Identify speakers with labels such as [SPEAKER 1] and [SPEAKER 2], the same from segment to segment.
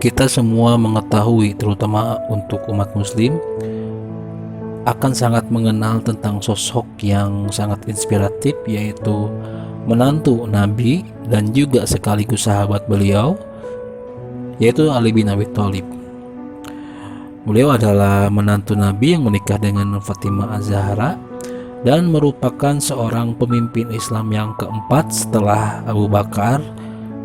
[SPEAKER 1] kita semua mengetahui, terutama untuk umat muslim, akan sangat mengenal tentang sosok yang sangat inspiratif, yaitu menantu Nabi dan juga sekaligus sahabat beliau, yaitu Ali bin Abi Thalib. Beliau adalah menantu Nabi yang menikah dengan Fatimah Az-Zahra dan merupakan seorang pemimpin Islam yang keempat setelah Abu Bakar,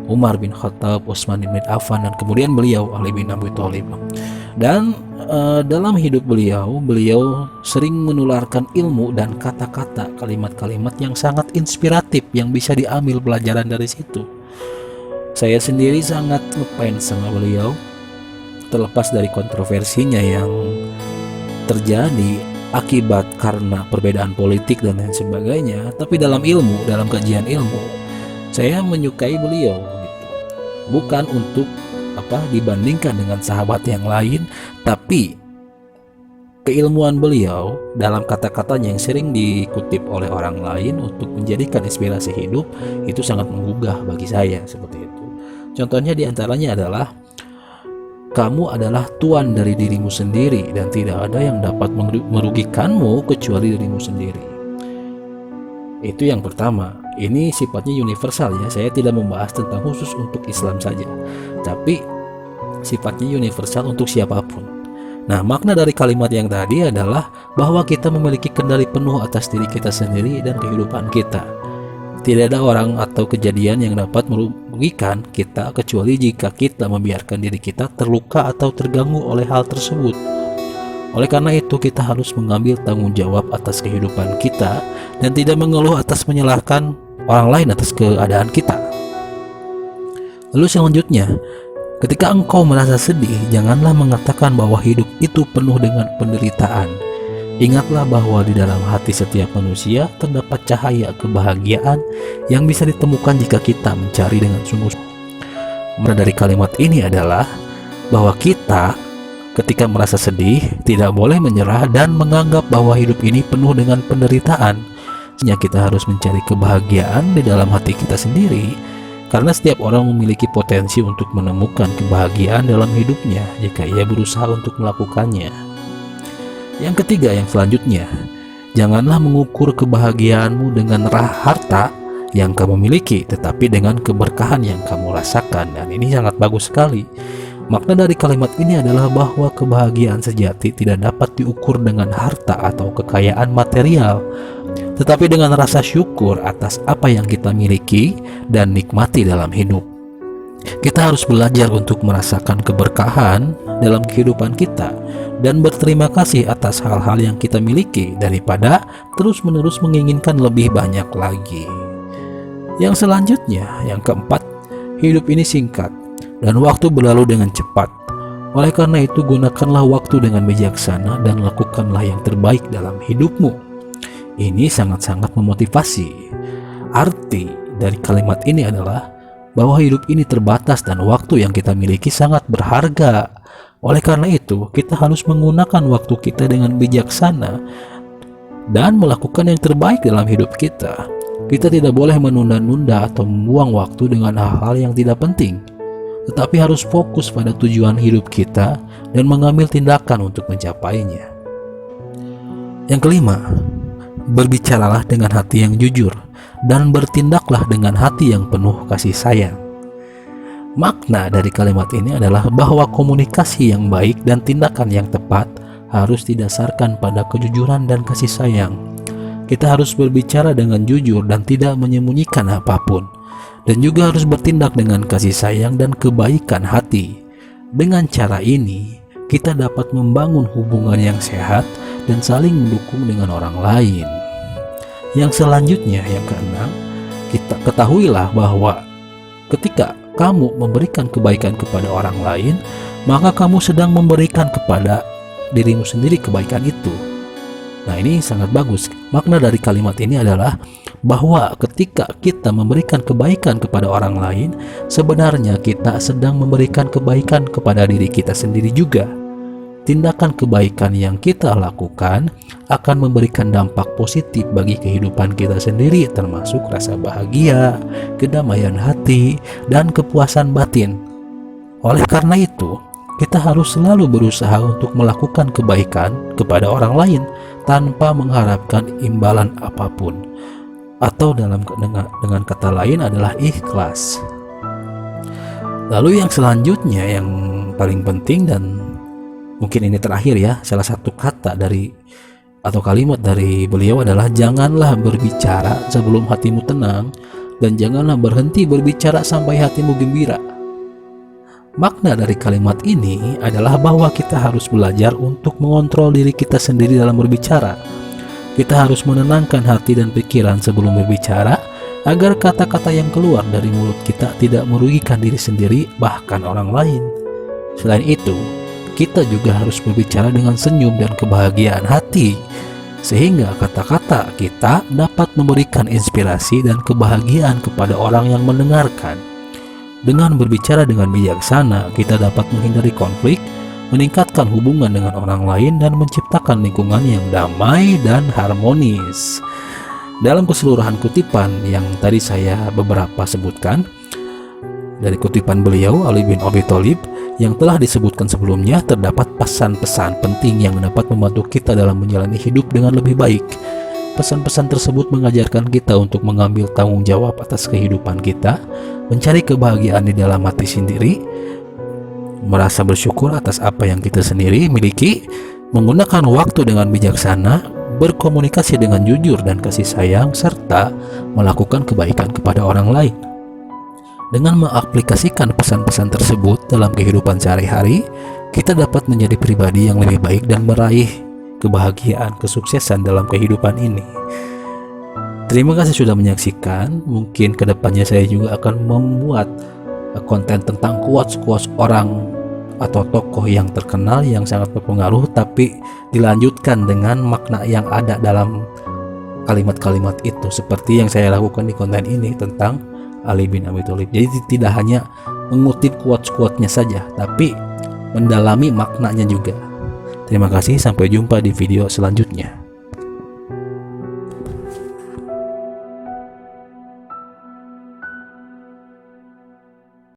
[SPEAKER 1] Umar bin Khattab, Utsman bin Affan, dan kemudian beliau Ali bin Abi Thalib. Dan dalam hidup beliau sering menularkan ilmu dan kata-kata, kalimat-kalimat yang sangat inspiratif yang bisa diambil pelajaran dari situ. Saya sendiri sangat ngefans sama beliau, terlepas dari kontroversinya yang terjadi akibat karena perbedaan politik dan lain sebagainya. Tapi dalam ilmu, dalam kajian ilmu, saya menyukai beliau gitu. Bukan untuk dibandingkan dengan sahabat yang lain, tapi keilmuan beliau dalam kata-katanya yang sering dikutip oleh orang lain untuk menjadikan inspirasi hidup itu sangat menggugah bagi saya seperti itu. Contohnya diantaranya adalah, kamu adalah tuan dari dirimu sendiri dan tidak ada yang dapat merugikanmu kecuali dirimu sendiri. Itu yang pertama. Ini sifatnya universal ya. Saya tidak membahas tentang khusus untuk Islam saja, tapi sifatnya universal untuk siapapun. Nah, makna dari kalimat yang tadi adalah bahwa kita memiliki kendali penuh atas diri kita sendiri dan kehidupan kita. Tidak ada orang atau kejadian yang dapat merugikan kita kecuali jika kita membiarkan diri kita terluka atau terganggu oleh hal tersebut. Oleh karena itu, kita harus mengambil tanggung jawab atas kehidupan kita dan tidak mengeluh atas menyalahkan orang lain atas keadaan kita. Lalu selanjutnya, ketika engkau merasa sedih, janganlah mengatakan bahwa hidup itu penuh dengan penderitaan. Ingatlah bahwa di dalam hati setiap manusia terdapat cahaya kebahagiaan yang bisa ditemukan jika kita mencari dengan sungguh-sungguh. Makna dari kalimat ini adalah bahwa kita ketika merasa sedih tidak boleh menyerah dan menganggap bahwa hidup ini penuh dengan penderitaan. Sehingga kita harus mencari kebahagiaan di dalam hati kita sendiri, karena setiap orang memiliki potensi untuk menemukan kebahagiaan dalam hidupnya jika ia berusaha untuk melakukannya. Yang ketiga, yang selanjutnya, janganlah mengukur kebahagiaanmu dengan harta yang kamu miliki, tetapi dengan keberkahan yang kamu rasakan. Dan ini sangat bagus sekali. Makna dari kalimat ini adalah bahwa kebahagiaan sejati tidak dapat diukur dengan harta atau kekayaan material, tetapi dengan rasa syukur atas apa yang kita miliki dan nikmati dalam hidup. Kita harus belajar untuk merasakan keberkahan dalam kehidupan kita dan berterima kasih atas hal-hal yang kita miliki daripada terus-menerus menginginkan lebih banyak lagi. Yang selanjutnya, yang keempat, hidup ini singkat dan waktu berlalu dengan cepat. Oleh karena itu, gunakanlah waktu dengan bijaksana dan lakukanlah yang terbaik dalam hidupmu. Ini sangat-sangat memotivasi. Arti dari kalimat ini adalah bahwa hidup ini terbatas dan waktu yang kita miliki sangat berharga. Oleh karena itu, kita harus menggunakan waktu kita dengan bijaksana dan melakukan yang terbaik dalam hidup kita. Kita tidak boleh menunda-nunda atau membuang waktu dengan hal-hal yang tidak penting, tetapi harus fokus pada tujuan hidup kita dan mengambil tindakan untuk mencapainya. Yang kelima, berbicaralah dengan hati yang jujur dan bertindaklah dengan hati yang penuh kasih sayang. Makna dari kalimat ini adalah bahwa komunikasi yang baik dan tindakan yang tepat harus didasarkan pada kejujuran dan kasih sayang. Kita harus berbicara dengan jujur dan tidak menyembunyikan apapun, dan juga harus bertindak dengan kasih sayang dan kebaikan hati. Dengan cara ini, kita dapat membangun hubungan yang sehat dan saling mendukung dengan orang lain. Yang selanjutnya, yang keenam, kita ketahuilah bahwa ketika kamu memberikan kebaikan kepada orang lain, maka kamu sedang memberikan kepada dirimu sendiri kebaikan itu. Nah, ini sangat bagus. Makna dari kalimat ini adalah bahwa ketika kita memberikan kebaikan kepada orang lain, sebenarnya kita sedang memberikan kebaikan kepada diri kita sendiri juga. Tindakan kebaikan yang kita lakukan akan memberikan dampak positif bagi kehidupan kita sendiri, termasuk rasa bahagia, kedamaian hati, dan kepuasan batin. Oleh karena itu, kita harus selalu berusaha untuk melakukan kebaikan kepada orang lain tanpa mengharapkan imbalan apapun. Atau dengan kata lain adalah ikhlas. Lalu yang selanjutnya yang paling penting dan mungkin ini terakhir ya, salah satu kata dari atau kalimat dari beliau adalah janganlah berbicara sebelum hatimu tenang dan janganlah berhenti berbicara sampai hatimu gembira. Makna dari kalimat ini adalah bahwa kita harus belajar untuk mengontrol diri kita sendiri dalam berbicara. Kita harus menenangkan hati dan pikiran sebelum berbicara agar kata-kata yang keluar dari mulut kita tidak merugikan diri sendiri bahkan orang lain. Selain itu, kita juga harus berbicara dengan senyum dan kebahagiaan hati sehingga kata-kata kita dapat memberikan inspirasi dan kebahagiaan kepada orang yang mendengarkan. Dengan berbicara dengan bijaksana, kita dapat menghindari konflik, meningkatkan hubungan dengan orang lain, dan menciptakan lingkungan yang damai dan harmonis. Dalam keseluruhan kutipan yang tadi saya beberapa sebutkan, dari kutipan beliau Ali bin Abi Thalib yang telah disebutkan sebelumnya, terdapat pesan-pesan penting yang dapat membantu kita dalam menjalani hidup dengan lebih baik. Pesan-pesan tersebut mengajarkan kita untuk mengambil tanggung jawab atas kehidupan kita, mencari kebahagiaan di dalam hati sendiri, merasa bersyukur atas apa yang kita sendiri miliki, menggunakan waktu dengan bijaksana, berkomunikasi dengan jujur dan kasih sayang, serta melakukan kebaikan kepada orang lain. Dengan mengaplikasikan pesan-pesan tersebut dalam kehidupan sehari-hari, kita dapat menjadi pribadi yang lebih baik dan meraih kebahagiaan, kesuksesan dalam kehidupan ini. Terima kasih sudah menyaksikan. Mungkin kedepannya saya juga akan membuat konten tentang quotes-quotes orang atau tokoh yang terkenal yang sangat berpengaruh, tapi dilanjutkan dengan makna yang ada dalam kalimat-kalimat itu, seperti yang saya lakukan di konten ini tentang Ali bin Abi Thalib. Jadi tidak hanya mengutip quotes-quotesnya saja, tapi mendalami maknanya juga. Terima kasih, sampai jumpa di video selanjutnya.